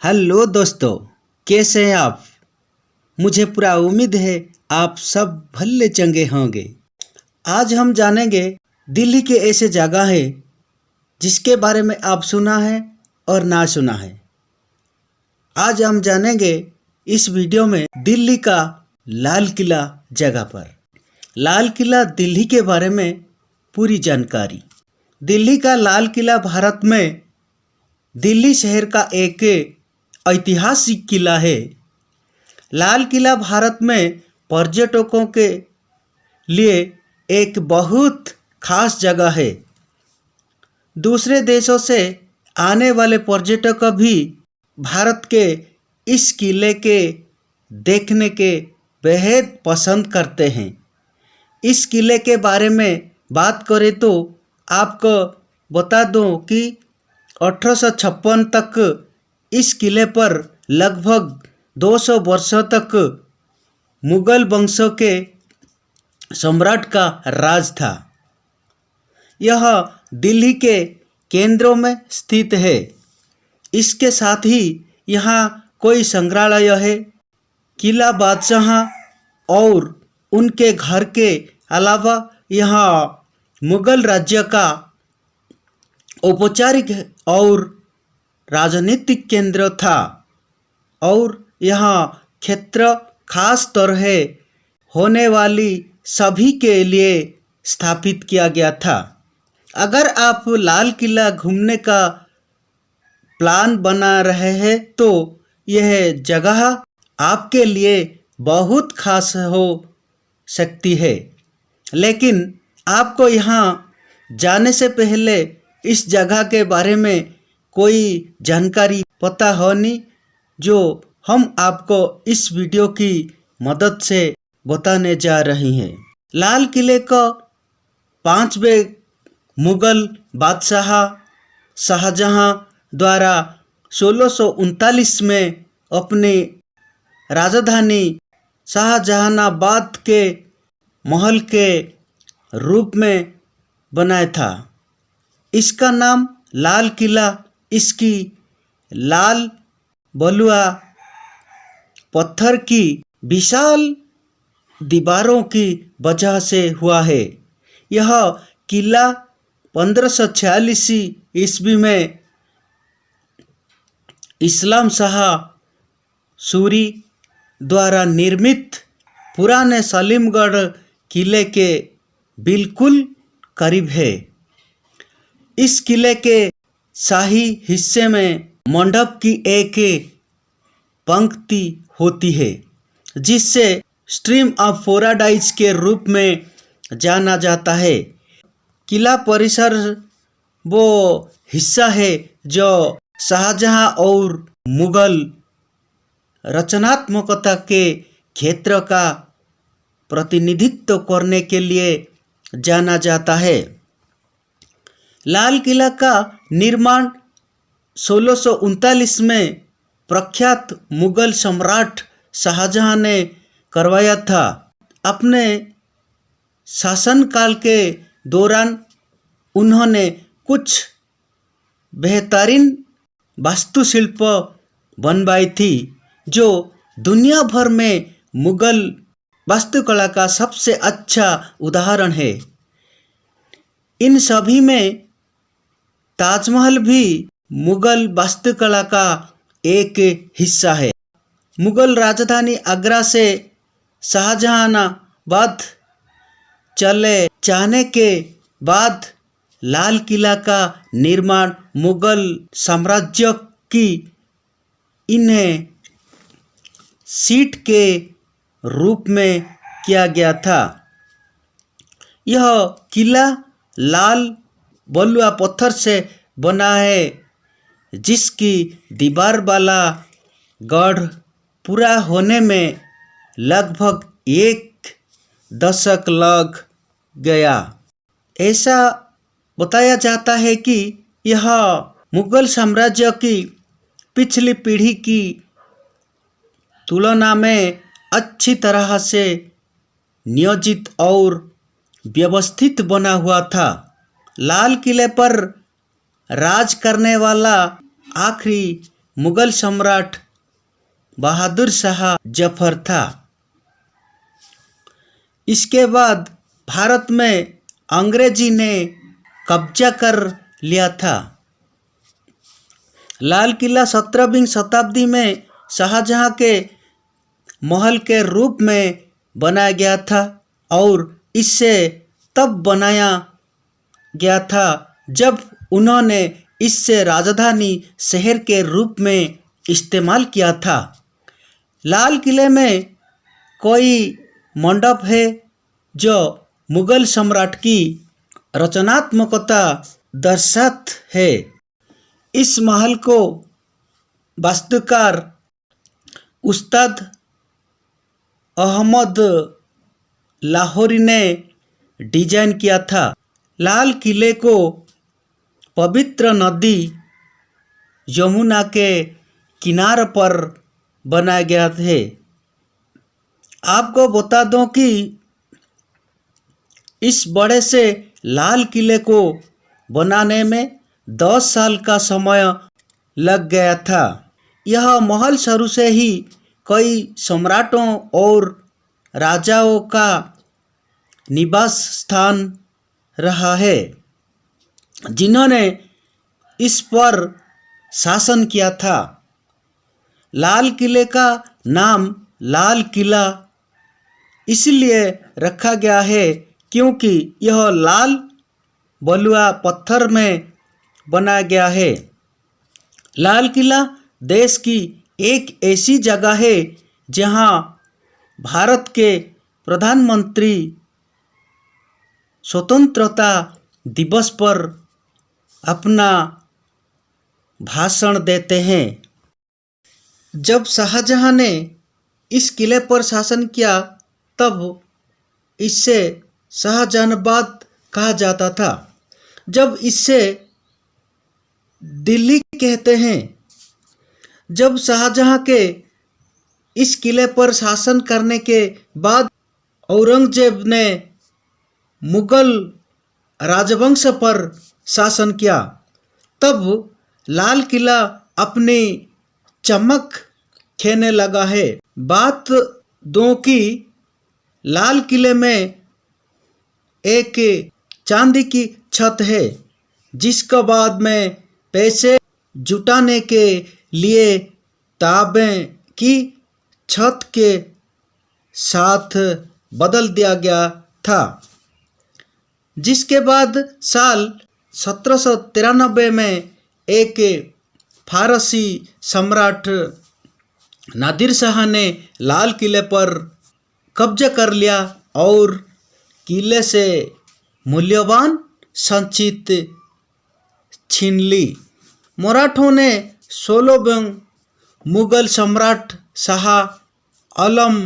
Hello दोस्तों, कैसे हैं आप। मुझे पूरा उम्मीद है आप सब भले चंगे होंगे। आज हम जानेंगे दिल्ली के ऐसे जगह है जिसके बारे में आप सुना है और ना सुना है। आज हम जानेंगे इस वीडियो में दिल्ली का लाल किला जगह पर। लाल किला दिल्ली के बारे में पूरी जानकारी। दिल्ली का लाल किला भारत में दिल्ली शहर का एक ऐतिहासिक किला है। लाल किला भारत में पर्यटकों के लिए एक बहुत खास जगह है। दूसरे देशों से आने वाले पर्यटक भी भारत के इस किले के देखने के बेहद पसंद करते हैं। इस किले के बारे में बात करें तो आपको बता दूं कि 1856 तक इस किले पर लगभग 200 वर्षों तक मुगल वंशों के सम्राट का राज था। यह दिल्ली के केंद्रों में स्थित है। इसके साथ ही यहाँ कोई संग्रहालय है। किला बादशाह और उनके घर के अलावा यहाँ मुगल राज्य का औपचारिक और राजनीतिक केंद्र था और यहाँ क्षेत्र खास तरह होने वाली सभी के लिए स्थापित किया गया था। अगर आप लाल किला घूमने का प्लान बना रहे हैं तो यह जगह आपके लिए बहुत खास हो सकती है, लेकिन आपको यहाँ जाने से पहले इस जगह के बारे में कोई जानकारी पता होनी जो हम आपको इस वीडियो की मदद से बताने जा रही हैं। लाल किले को 5वें मुगल बादशाह शाहजहां द्वारा 1639 में अपनी राजधानी शाहजहानाबाद के महल के रूप में बनाया था। इसका नाम लाल किला इसकी लाल बलुआ पत्थर की विशाल दीवारों की वजह से हुआ है। यह किला 1546 ईस्वी में इस्लाम शाह सूरी द्वारा निर्मित पुराने सलीमगढ़ किले के बिल्कुल करीब है। इस किले के शाही हिस्से में मंडप की एक पंक्ति होती है जिससे स्ट्रीम ऑफ पैराडाइज के रूप में जाना जाता है। किला परिसर वो हिस्सा है जो शाहजहां और मुगल रचनात्मकता के क्षेत्र का प्रतिनिधित्व करने के लिए जाना जाता है। लाल किला का निर्माण 1639 में प्रख्यात मुगल सम्राट शाहजहां ने करवाया था। अपने शासनकाल के दौरान उन्होंने कुछ बेहतरीन वास्तुशिल्प बनवाई थी जो दुनिया भर में मुगल वास्तुकला का सबसे अच्छा उदाहरण है। इन सभी में ताजमहल भी मुगल वास्तुकला का एक हिस्सा है। मुगल राजधानी आगरा से शाहजहानाबाद चले जाने के बाद लाल किला का निर्माण मुगल साम्राज्य की इन्हें सीट के रूप में किया गया था। यह किला लाल बलुआ पत्थर से बना है जिसकी दीवार वाला गढ़ पूरा होने में लगभग 1 दशक लग गया। ऐसा बताया जाता है कि यह मुगल साम्राज्य की पिछली पीढ़ी की तुलना में अच्छी तरह से नियोजित और व्यवस्थित बना हुआ था। लाल किले पर राज करने वाला आखिरी मुगल सम्राट बहादुर शाह जफर था। इसके बाद भारत में अंग्रेजी ने कब्जा कर लिया था। लाल किला 17वीं शताब्दी में शाहजहां के महल के रूप में बनाया गया था और इसे तब बनाया गया था जब उन्होंने इससे राजधानी शहर के रूप में इस्तेमाल किया था। लाल किले में कोई मंडप है जो मुगल सम्राट की रचनात्मकता दर्शाता है। इस महल को वास्तुकार उस्ताद अहमद लाहौरी ने डिजाइन किया था। लाल किले को पवित्र नदी यमुना के किनारे पर बनाया गया है। आपको बता दूं कि इस बड़े से लाल किले को बनाने में 10 साल का समय लग गया था। यह महल शुरू से ही कई सम्राटों और राजाओं का निवास स्थान रहा है, जिन्होंने इस पर शासन किया था। लाल किले का नाम लाल किला इसलिए रखा गया है क्योंकि यह लाल बलुआ पत्थर में बनाया गया है। लाल किला देश की एक ऐसी जगह है जहां भारत के प्रधानमंत्री स्वतंत्रता दिवस पर अपना भाषण देते हैं। जब शाहजहां ने इस किले पर शासन किया तब इसे शाहजहानाबाद कहा जाता था। जब इसे दिल्ली कहते हैं। जब शाहजहां के इस किले पर शासन करने के बाद औरंगजेब ने मुगल राजवंश पर शासन किया, तब लाल किला अपनी चमक खेने लगा है। बात दो कि लाल किले में एक चांदी की छत है, जिसका बाद में पैसे जुटाने के लिए तांबे की छत के साथ बदल दिया गया था। जिसके बाद साल 1793 में एक फारसी सम्राट नादिर शाह ने लाल किले पर कब्जा कर लिया और किले से मूल्यवान संचित छीन ली। मराठों ने 16वें मुगल सम्राट शाह आलम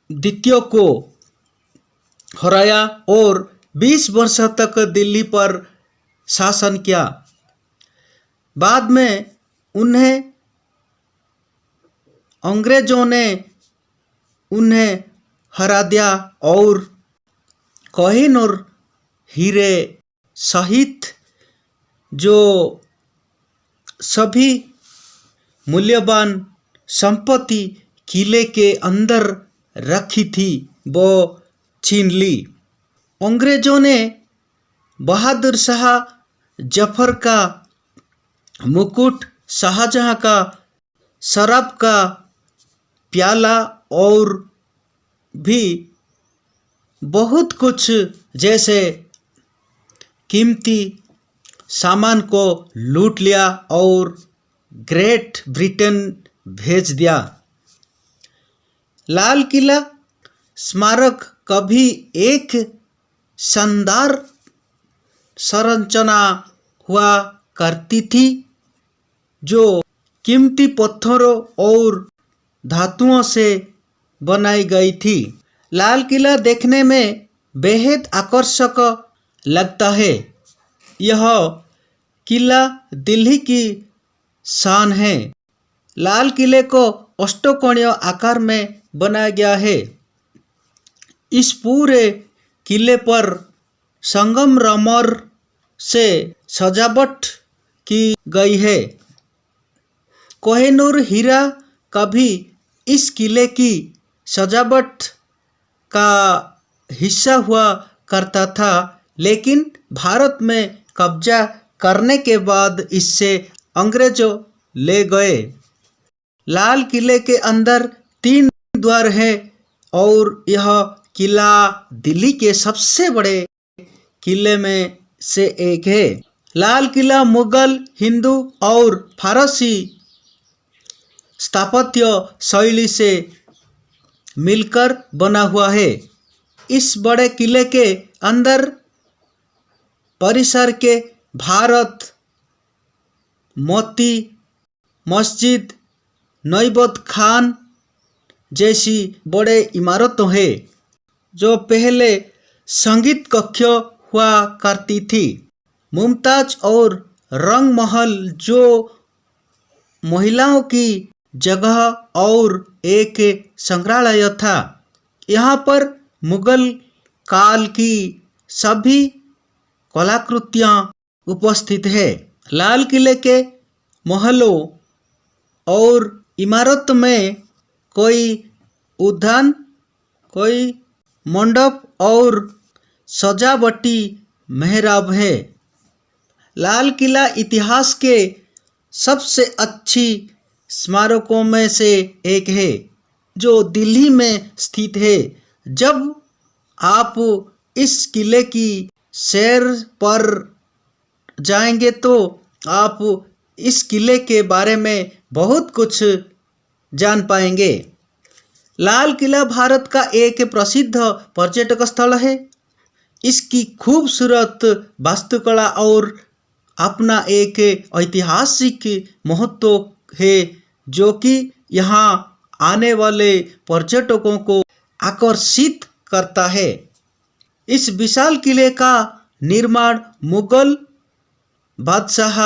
द्वितीय को हराया और 20 वर्ष तक दिल्ली पर शासन किया। बाद में उन्हें अंग्रेजों ने उन्हें हरा दिया और कोहिनूर हीरे सहित जो सभी मूल्यवान संपत्ति किले के अंदर रखी थी वो छीन ली। अंग्रेजों ने बहादुर शाह जफर का मुकुट, शाहजहां का शराब का प्याला और भी बहुत कुछ जैसे कीमती सामान को लूट लिया और ग्रेट ब्रिटेन भेज दिया। लाल किला स्मारक कभी एक शानदार संरचना हुआ करती थी जो कीमती पत्थरों और धातुओं से बनाई गई थी। लाल किला देखने में बेहद आकर्षक लगता है। यह किला दिल्ली की शान है। लाल किले को अष्टकोणीय आकार में बनाया गया है। इस पूरे किले पर संगमरमर से सजावट की गई है। कोहिनूर हीरा का भी इस किले की सजावट का हिस्सा हुआ करता था, लेकिन भारत में कब्जा करने के बाद इससे अंग्रेजों ले गए। लाल किले के अंदर 3 द्वार हैं और यह किला दिल्ली के सबसे बड़े किले में से एक है। लाल किला मुगल, हिंदू और फारसी स्थापत्य शैली से मिलकर बना हुआ है। इस बड़े किले के अंदर परिसर के भारत मोती मस्जिद, नईबत खान जैसी बड़े इमारतों है जो पहले संगीत कक्ष हुआ करती थी। मुमताज और रंग महल जो महिलाओं की जगह और एक संग्रहालय था। यहाँ पर मुगल काल की सभी कलाकृतियाँ उपस्थित है। लाल किले के महलों और इमारत में कोई उद्यान, कोई मंडप और सजावटी मेहराब है। लाल किला इतिहास के सबसे अच्छी स्मारकों में से एक है जो दिल्ली में स्थित है। जब आप इस किले की सैर पर जाएंगे तो आप इस किले के बारे में बहुत कुछ जान पाएंगे। लाल किला भारत का एक प्रसिद्ध पर्यटक स्थल है। इसकी खूबसूरत वास्तुकला और अपना एक ऐतिहासिक महत्व है जो कि यहाँ आने वाले पर्यटकों को आकर्षित करता है। इस विशाल किले का निर्माण मुगल बादशाह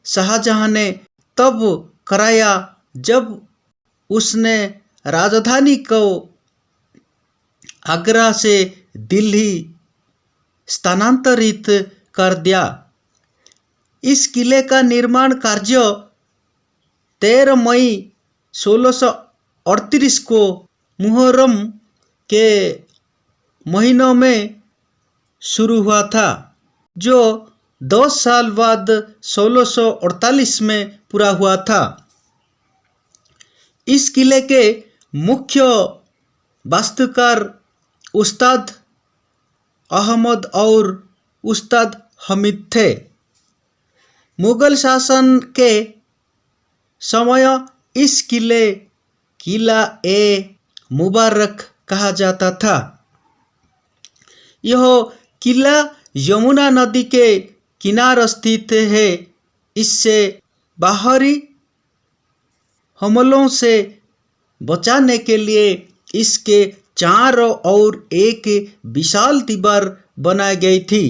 शाहजहां ने तब कराया जब उसने राजधानी को आगरा से दिल्ली स्थानांतरित कर दिया। इस किले का निर्माण कार्य 13 मई 1638 को मुहर्रम के महीनों में शुरू हुआ था, जो 10 साल बाद 1648 में पूरा हुआ था। इस किले के मुख्य वास्तुकार उस्ताद अहमद और उस्ताद हमीद थे। मुगल शासन के समय इस किला ए मुबारक कहा जाता था। यह किला यमुना नदी के किनारे स्थित है। इससे बाहरी हमलों से बचाने के लिए इसके चारों ओर एक विशाल दीवार बनाई गई थी।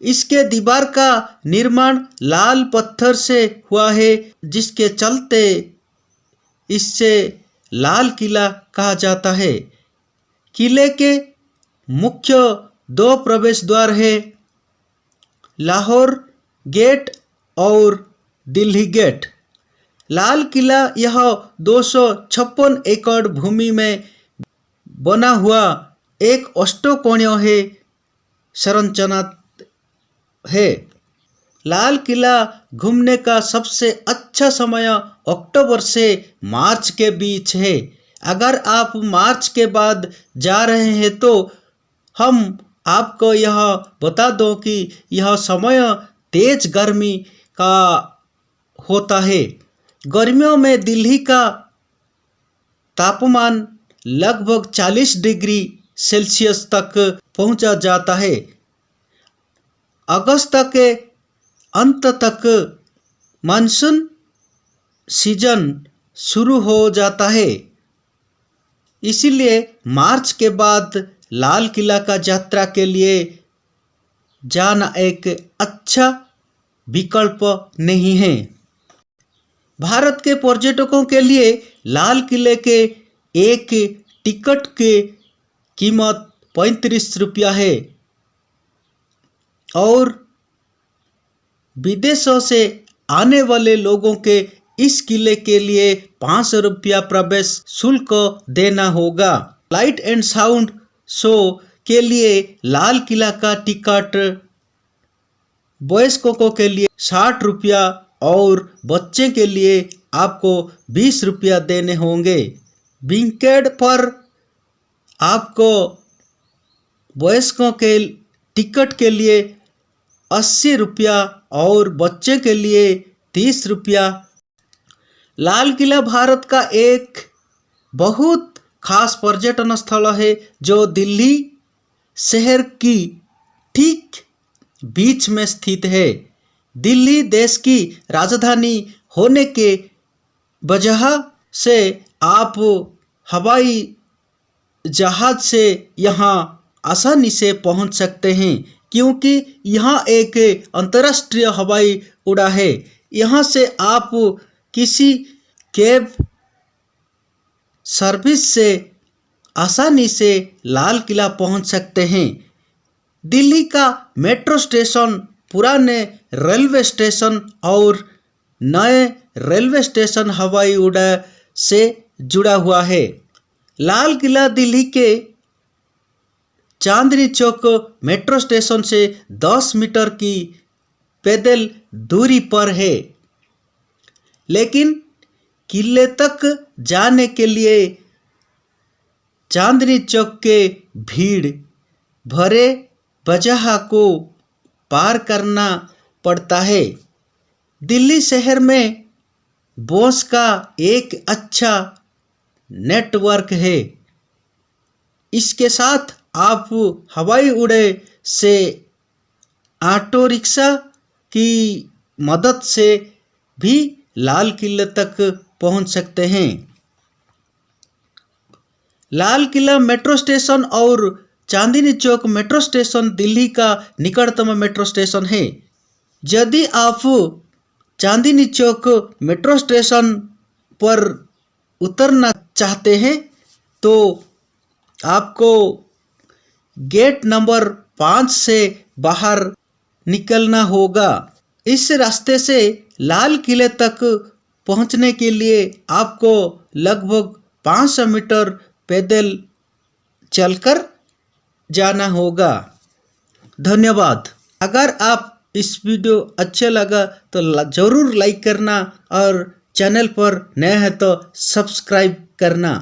इसके दीवार का निर्माण लाल पत्थर से हुआ है, जिसके चलते इससे लाल किला कहा जाता है। किले के मुख्य 2 प्रवेश द्वार है, लाहौर गेट और दिल्ली गेट। लाल किला यह 256 एकड़ भूमि में बना हुआ एक अष्टकोणीय है संरचना है। लाल किला घूमने का सबसे अच्छा समय अक्टूबर से मार्च के बीच है। अगर आप मार्च के बाद जा रहे हैं तो हम आपको यह बता दो कि यह समय तेज गर्मी का होता है। गर्मियों में दिल्ली का तापमान लगभग 40 डिग्री सेल्सियस तक पहुंचा जाता है। अगस्त के अंत तक मानसून सीजन शुरू हो जाता है। इसीलिए मार्च के बाद लाल किला का यात्रा के लिए जाना एक अच्छा विकल्प नहीं है। भारत के पर्यटकों के लिए लाल किले के एक टिकट की कीमत 35 रुपया है और विदेशों से आने वाले लोगों के इस किले के लिए 500 रुपया प्रवेश शुल्क देना होगा। लाइट एंड साउंड शो के लिए लाल किला का टिकट वयस्कों के लिए 60 रुपया और बच्चे के लिए आपको 20 रुपया देने होंगे। बैंकेट पर आपको वयस्कों के टिकट के लिए 80 रुपया और बच्चे के लिए 30 रुपया। लाल किला भारत का एक बहुत खास पर्यटन स्थल है जो दिल्ली शहर की ठीक बीच में स्थित है। दिल्ली देश की राजधानी होने के वजह से आप हवाई जहाज से यहाँ आसानी से पहुँच सकते हैं, क्योंकि यहाँ एक अंतर्राष्ट्रीय हवाई उड़ा है। यहाँ से आप किसी कैब सर्विस से आसानी से लाल किला पहुँच सकते हैं। दिल्ली का मेट्रो स्टेशन पुराने रेलवे स्टेशन और नए रेलवे स्टेशन हवाई अड्डा से जुड़ा हुआ है। लाल किला दिल्ली के चांदनी चौक मेट्रो स्टेशन से 10 मीटर की पैदल दूरी पर है, लेकिन किले तक जाने के लिए चांदनी चौक के भीड़ भरे बाजार को पार करना पड़ता है। दिल्ली शहर में बस का एक अच्छा नेटवर्क है। इसके साथ आप हवाई अड्डे से ऑटो रिक्शा की मदद से भी लाल किले तक पहुंच सकते हैं। लाल किला मेट्रो स्टेशन और चांदनी चौक मेट्रो स्टेशन दिल्ली का निकटतम मेट्रो स्टेशन है। यदि आप चांदनी चौक मेट्रो स्टेशन पर उतरना चाहते हैं तो आपको गेट नंबर 5 से बाहर निकलना होगा। इस रास्ते से लाल किले तक पहुंचने के लिए आपको लगभग 500 मीटर पैदल चलकर जाना होगा। धन्यवाद। अगर आप इस वीडियो अच्छा लगा तो ज़रूर लाइक करना और चैनल पर नए हैं तो सब्सक्राइब करना।